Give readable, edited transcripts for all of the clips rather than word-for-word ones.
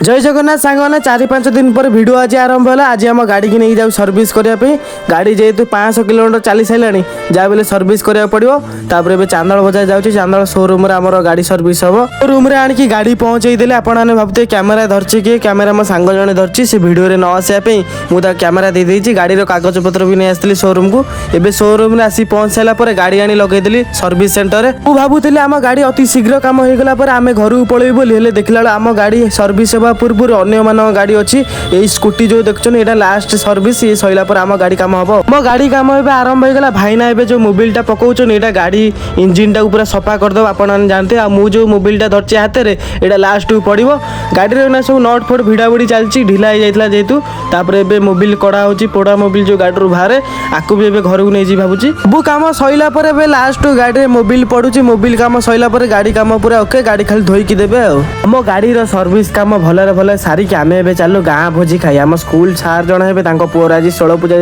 जय जगन्नाथ सांगने 4-5 दिन पर भिड आज आरंभ है। आज आम गाड़ी की नहीं जाऊ सर्विस करने गाड़ी जेहेतु 500 किलोमीटर चली सारे जहाँ बेले सर्विस करा पड़ो। तापर चांदल बजार जाऊँगी चांदल शोरूम आम गाड़ी सर्विस हम शोरूम आनिकी गाड़ी पहुँचे देले। आपने भावते कैमेरा धरची कि कैमेरा मो सांग जड़े धरची से भिडियो न आसापी मुझे कैमेरा दे देती गाड़ी कागज पत्र भी नहीं आसती शोरूम को। एवं शोरूम में आसी पहुँच सारापर गाड़ी आनी लगेदी सर्विस सेंटर में। भावुली आम गाड़ी अति शीघ्र कम होगा पर आम घर को पलू बोली देखला आम गाड़ी सर्विस पूर्व अन्य मान गाड़ी अच्छी ये स्कूटी जो देखुन ये लास्ट सर्विस ये सैला पर आम गाड़ी कम हम मो गाड़ी कम आरंभ होगा। भाईना ए जो मोबिलटा पकाउन ये गाड़ी इंजिन टाक पूरा सफा करदेव आप जानते आ मु जो मोबिलटा धरची हाथ में यहाँ लास्ट पड़ो गाड़ी ना सब नट फट भिड़ा भिड़ी चलती ढिला हो जाता जेहेतु तापर ए मोबिल कड़ा हो पोड़ा मोबिल जो गाड़ी बाहर आपको भी घर को नहीं भावुची सब कम सैला पर लास्ट गाड़ी मोबिल पड़ुची मोबिल कम सैला पर गाड़ी कम पूरा ओके गाड़ी खाली धोईकी देवे आम गाड़ी सर्विस कम भल भल सारिक आम ए चलू गाँ भोजी खाई आम स्कूल सार जन हे पुअर आज षोल पूजा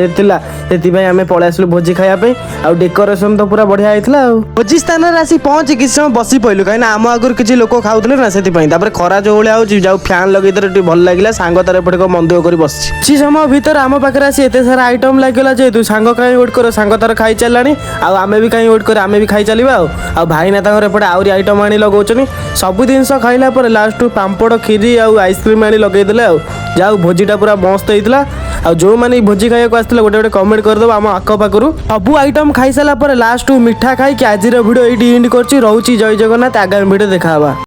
से आम पलि आसलु भोजी खायापी आ डेकोरेशन तो पूरा बढ़िया होता भोजी स्थान में आसी पहुँची किसी समय बसी पड़लु कहीं आम आगुरी किसी लोक खाऊले ना से खरा जो भाया हो फैन लगे भल लगे सांग तार एपटे मन दुख कर बस समय भर आम पाखे आसी एत सारा आइटम लगेगा जेहेतु सांग कहीं वेट कर सांग तार खाई चलानी आम भी कहीं वेट कर आम भी खाई चलवा आ भाईना एपटे आहरी आइटम आनी लगाउछनी सब जिन खाइला लास्ट पांपड़ खीरी आइसक्रीम आनी लगेदेले जाओ भोजीटा पूरा मस्त होता आ जो मैंने भोजी खाया आसते गोटे गोटे कमेंट करदेव आम आखपाखु सब आइटम खाई सारा लास्ट मीठा खाई आज भिडियो ये एंड कर जय जगन्नाथ आगामी भिडियो देखा।